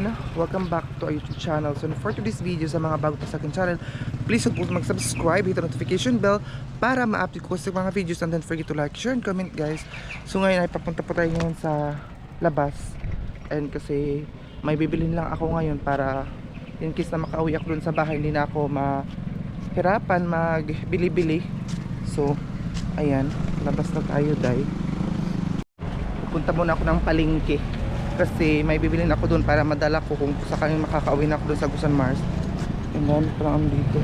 everyone! Welcome back to our YouTube channel. So for today's video, sa mga bago pa sa akin channel, please huwag po mag-subscribe, hit the notification bell para ma-update ko sa mga videos, and don't forget to like, share, and comment guys. So ngayon ay papunta po tayo ngayon sa labas, and kasi may bibilin lang ako ngayon para in case na makauwi ako dun sa bahay, hindi na ako mahirapan magbili-bili. So ayan, labas na tayo dahil pupunta muna ako ng palengke kasi may bibilin ako doon para madala ko kung sakaling makakauwi na ako doon sa Gusan Mars. And then parang dito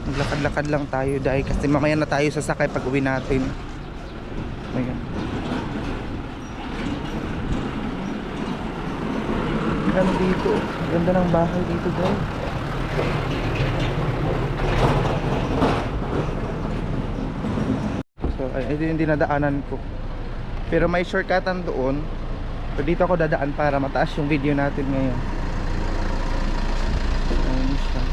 maglakad-lakad lang tayo dahil kasi mamaya na tayo sasakay pag uwi natin. Ayan, ano dito, ganda ng bahay dito guys. So ito yung dinadaanan ko, pero may shortcutan doon, so dito ako dadaan para mataas yung video natin ngayon. Ayan siya.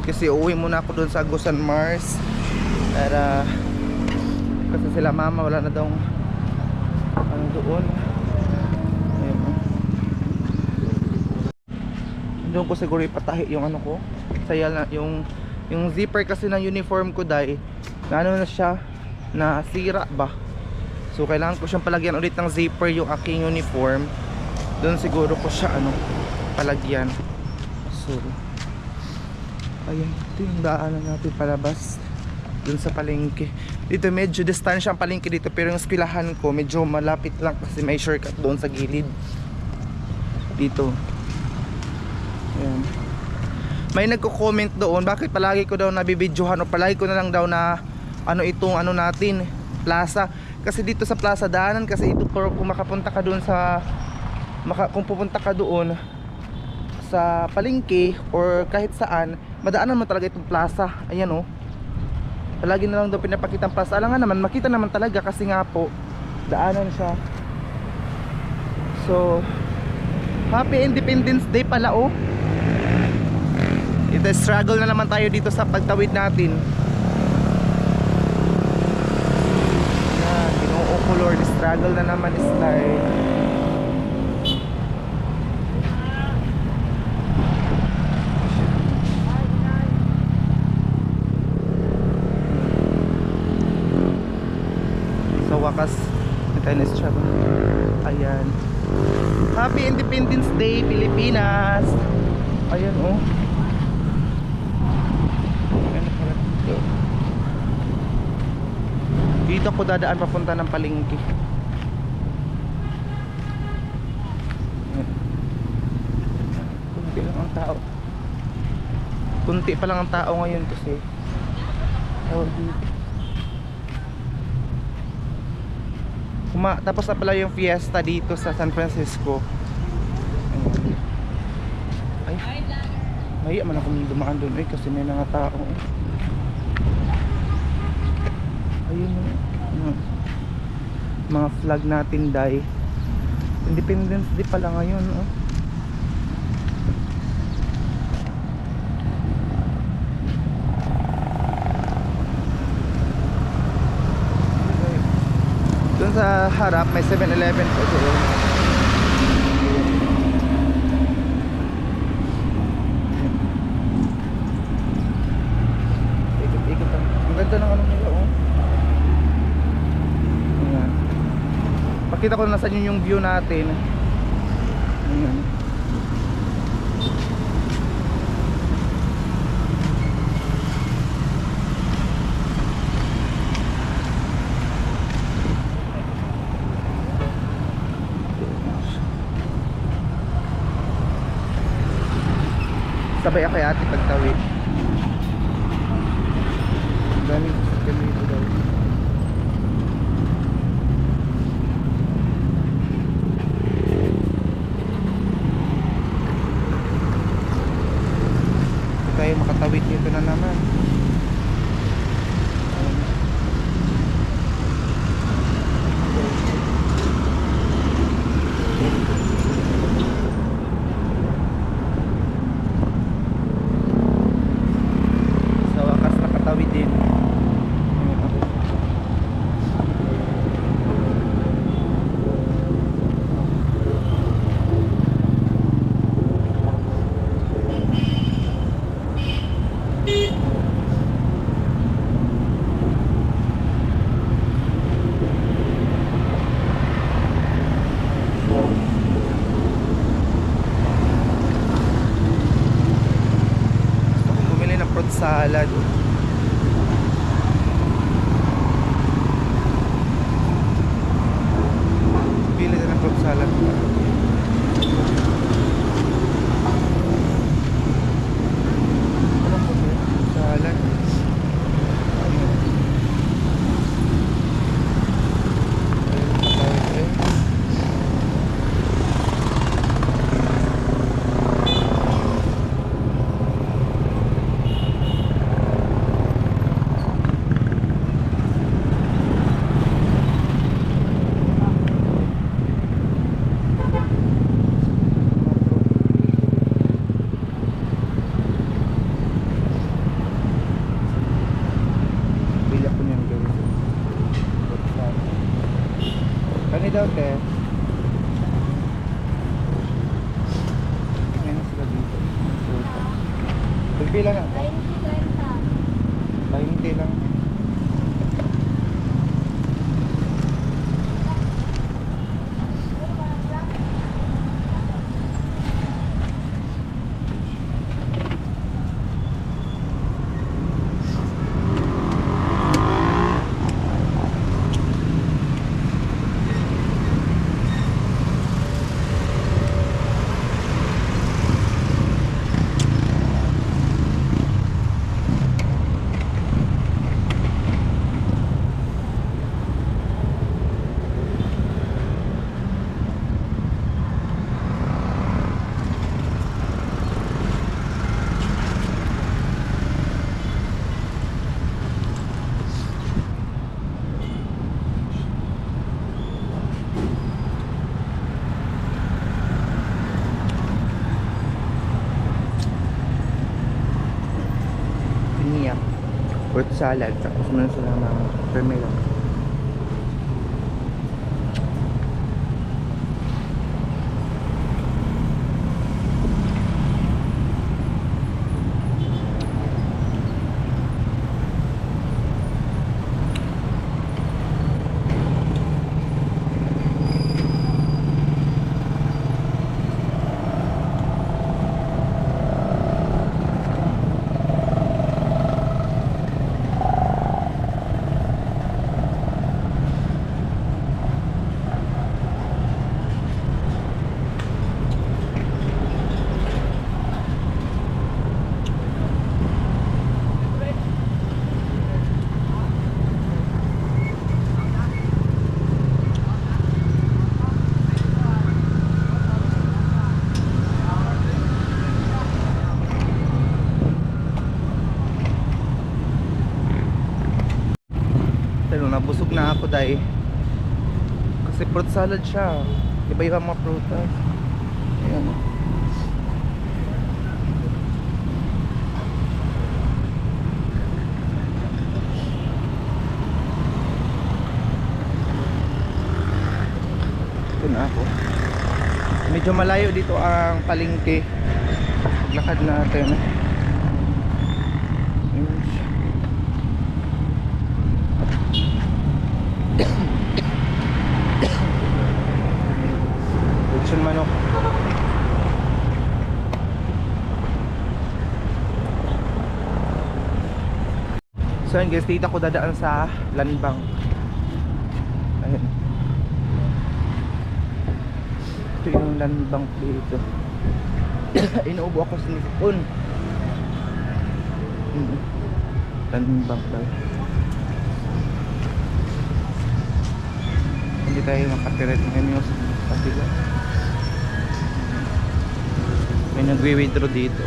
Kasi uuwi muna ako doon sa Gusan Mars para kasi sila mama wala na daw ano doon. Doon ko siguro ipatahi yung ano ko, saya na yung zipper kasi ng uniform ko dahil na ano na siya, nasira ba, so kailangan ko siyang palagyan ulit ng zipper yung aking uniform. Doon siguro ko siya ano palagyan. So ayun, ito yung daanan natin palabas dun sa palengke. Dito medyo distansya ang palengke dito, pero yung eskwelahan ko medyo malapit lang kasi may shortcut doon sa gilid dito. Ayan. May nagko-comment doon bakit palagi ko daw nabibidyohan o palagi ko na lang daw na ano itong ano natin plaza, kasi dito sa plaza daanan kasi ito kung makapunta ka doon sa kung pupunta ka doon sa palengke or kahit saan, madaanan mo talaga itong plaza. Ayan o, palagi na lang daw pinapakita ang plaza. Alam nga naman, makita naman talaga kasi nga po daanan siya. So Happy Independence Day pala oh. Ito, struggle na naman tayo dito sa pagtawid natin. Yan, Ginoo ko Lord, struggle na naman is life. Sa wakas, ito na struggle. Ayan, Happy Independence Day Pilipinas. Ayan oh. Dito ako dadaan papunta ng palengke. Kunti lang ang tao. Kunti pa lang ang tao ngayon kasi tapos na pala yung fiesta dito sa San Francisco. Ay, mahiya man ako dumaan doon kasi may mga tao. Ayun mga flag natin dahil Independence Day pala ngayon oh. Doon sa harap may 7-Eleven po doon. Ikot-ikot lang. Ang ganda ng ano nila oh. Ayan. Pakita ko na sa inyo yung view natin. Ayan. Sabay ako kay ate pagtawid. Daming sasakyan dito daw. Tayo makatawid dito na naman. fruit salad. Pili na ng fruit salad. Ano po ba? Salad. Kani daw te. Ngayon sila dito. Pagpila na. 20 lang. Fruit salad, tapos meron sila mga permela. Pero nabusog na ako dahil kasi fruit salad siya. Iba-iba mga prutas. Ayan. Ito na ako. Medyo malayo dito ang palengke. Paglakad natin. Lechon manok. So yun guys, dito ako dadaan sa Land Bank. Ayun. Ito yung Land Bank dito. Inuubo ako sa nipon. Land Bank daw. Hindi tayo makatiret ngayon sa kapila. May nagwi-withdraw dito.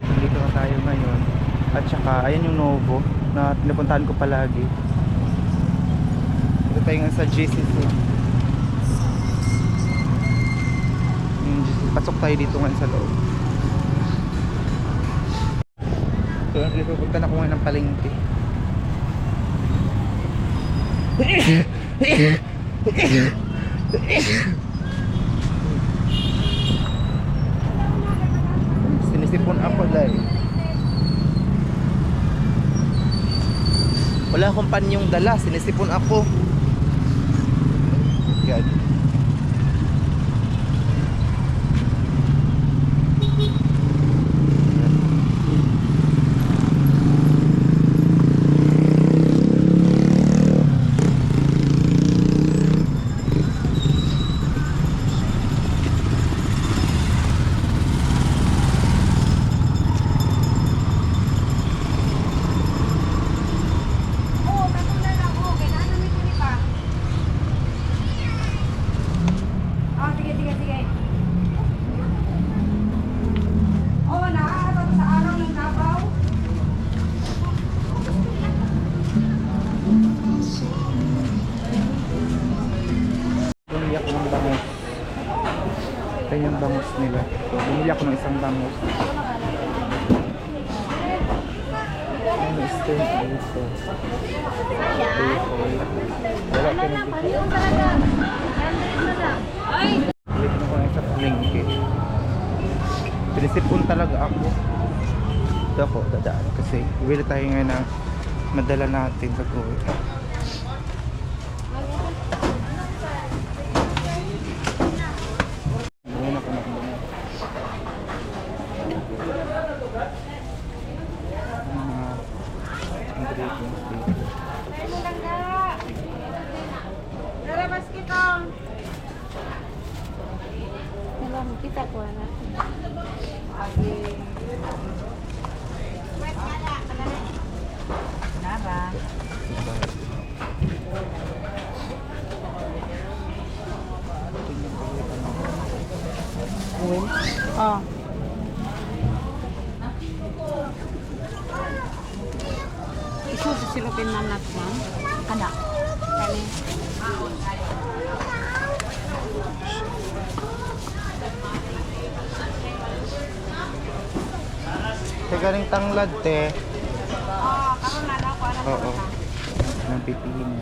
Dito na tayo ngayon. At saka ayan yung Novo na pinapuntahan ko palagi. Dito tayo nga sa GCC. Pasok tayo dito ngayon sa loob. So pupunta na ko ngayon ng palengke. Sinisipon ako dahil wala akong panyong dala, sinisipon ako. God. Ito yung bangus nila. So, bumili ako ng isang bangus. Ano stem dito? Wala ka na dito. Bili ko na sa palengke. Pinisipon talaga ako. Dito ako dadaan kasi bili tayo ngayon na madala natin sa Kuwait. Kita ko na. Nara. Oh. Isu sisilupin man natin. Kada. Kani. Teka rin tanglad, te. Karon na daw ko anak. Oo. Nang pipihin mo.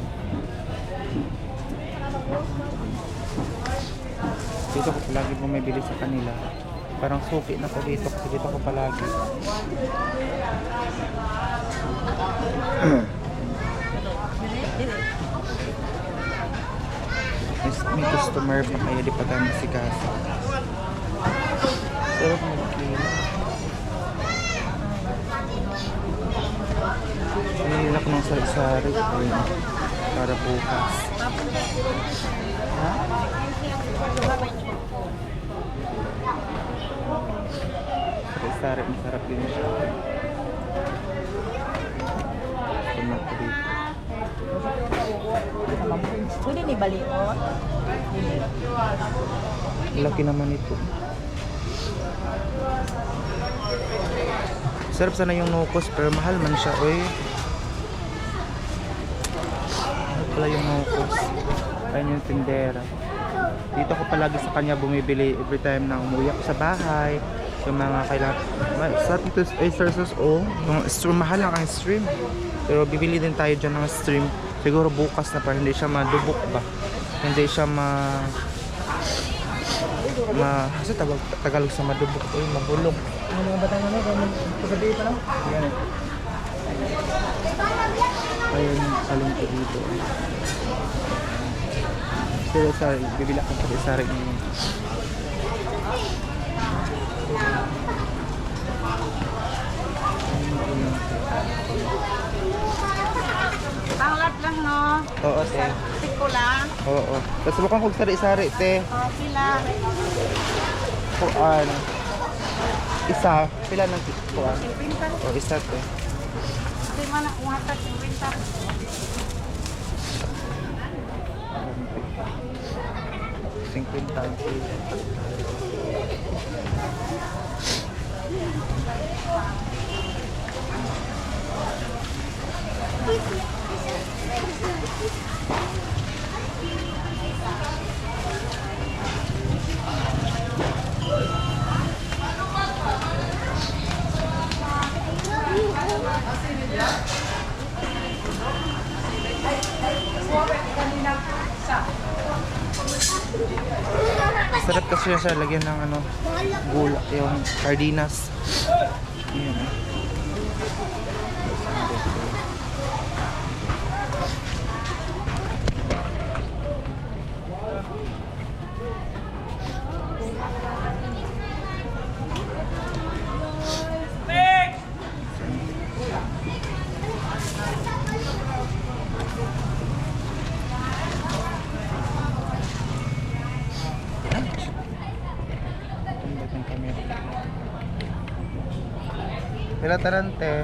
Dito ko palagi bumibili sa kanila. Parang suki na ko dito kasi dito ko palagi. May customer pa kaya di pa tayo masikasa. Sarap mag-clean. Nilila ko ng sari-sari para bukas. Ha? Sari-sari, masarap din siya. Tumak ko dito. Pwede ni baliot. Laki naman ito. Sarap sana yung nukos pero mahal man siya. Uy. Mahal pala yung nukos. Ayun yung tindera. Dito ako palagi sa kanya bumibili every time na umuwi ako sa bahay. Yung mga kailangan. Sa dito ay sources o. Yung stream, mahal lang ang stream. Pero bibili din tayo dyan ng stream. Siguro bukas na para hindi siya madubok ba. Hindi siya sa Tagalog sa madubok. Uy, mabulog. Ano mga batang ano? Pagkabi pa lang? Yan eh. Ayun, salong ko dito. Pero sa bibila ko sa isari ngayon. Tanglad lang no. Oo, te. Tiko lang. Oo. Tapos bukang kong sari-sari, te. Pila. Kuan. Isa. Pila ng kuan? Pinta. O, isa, te. Di man ang uhatag yung pinta. 50 ang kilo. Sarap kasi siya lagyan ng ano, gula, yung sardinas. Ayan. Pila tarante.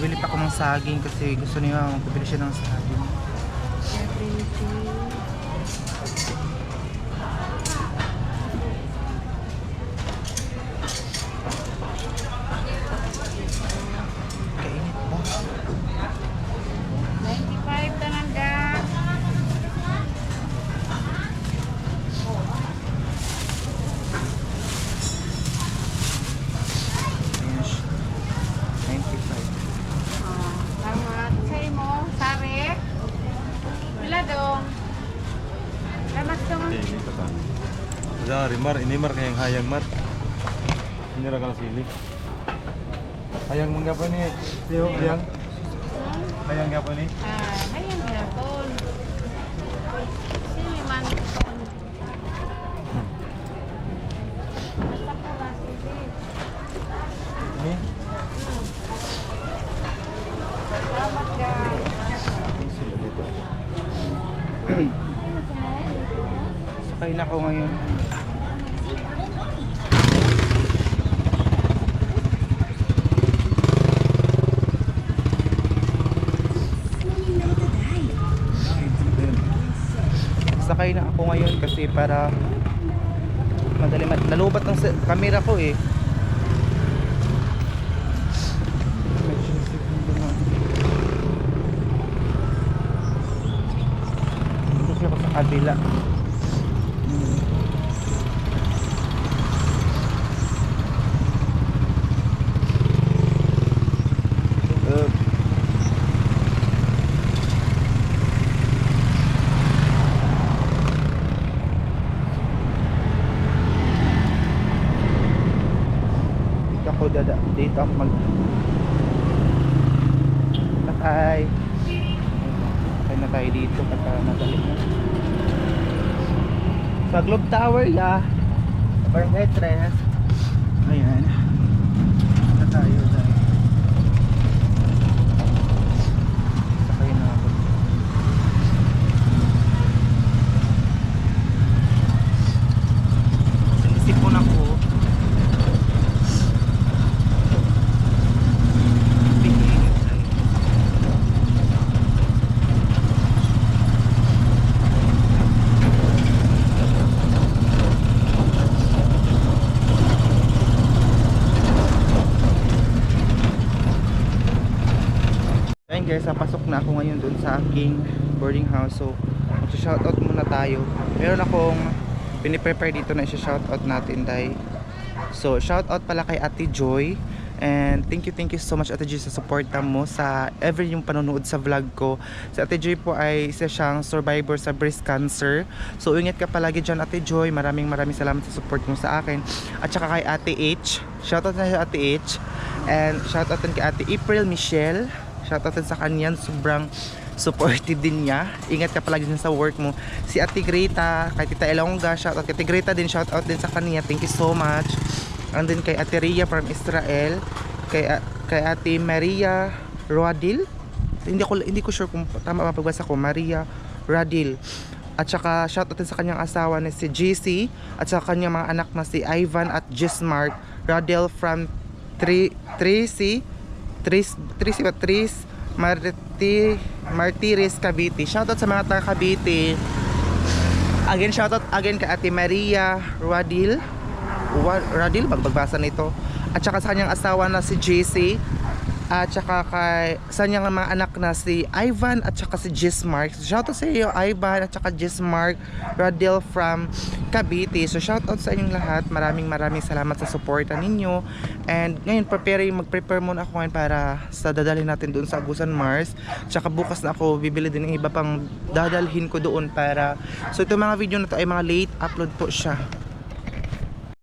Bili pa ako ng saging kasi gusto niya magpabili siya ng saging. Dari mar, ini mar kayang hayang mar. Ini rakal sili. Hayang mengapa nih? Yo, hayang. Hayang apa nih? Ayan hapon. Sili man. Basta pula sili. Ini Salamat guys. sili dito. Sakay na ako ngayon. Sakay na ako ngayon kasi para madali nalubat ng camera ko eh. Kasi ako sa kabila. Dito ako Patay. Patay na tayo dito para madali na. Sa Globe Tower ya. Barangay 3. Ayan. Na tayo dahil. Sakay na ako. Sinisipon ako. Ayun guys, pasok na ako ngayon dun sa aking boarding house. So, mag-shoutout muna tayo. Meron akong piniprepare dito na i-shoutout natin dahil. So, shoutout pala kay Ate Joy. And thank you so much Ate Joy sa suporta mo sa every yung panonood sa vlog ko. Si Ate Joy po ay isa siyang survivor sa breast cancer. So, ingat ka palagi dyan Ate Joy. Maraming salamat sa support mo sa akin. At saka kay Ate H. Shoutout na siya Ate H. And shoutout din kay Ate April Michelle. Shoutout din sa kanyan, sobrang supportive din niya. Ingat ka palagi din sa work mo. Si Ate Greta, kay Tita Elonga, shoutout kay Ate Greta din, shoutout din sa kanya. Thank you so much. And then kay Ate Ria from Israel, kay Ate Maria Rodil. Hindi ko sure kung tama mapagbasa ko, Maria Rodil. At saka shoutout din sa kanyang asawa na si JC at sa kanyang mga anak na si Ivan at Gismark Rodil from Tracy Martires Cavite. Shoutout sa mga taga Cavite. Again, shoutout again kay Ate Maria Radil, bagbasa nito. At saka sa kanyang asawa na si JC. At saka sa kanyang mga anak na si Ivan at saka si Gismark. So, shoutout sa iyo Ivan at saka Gismark Radil from Cavite. So shoutout sa inyong lahat. Maraming salamat sa suporta ninyo. And ngayon mag-prepare muna ako ngayon para sa dadalhin natin doon sa Agusan Mars. Tsaka bukas na ako bibili din ng iba pang dadalhin ko doon para. So itong mga video na to ay mga late upload po siya.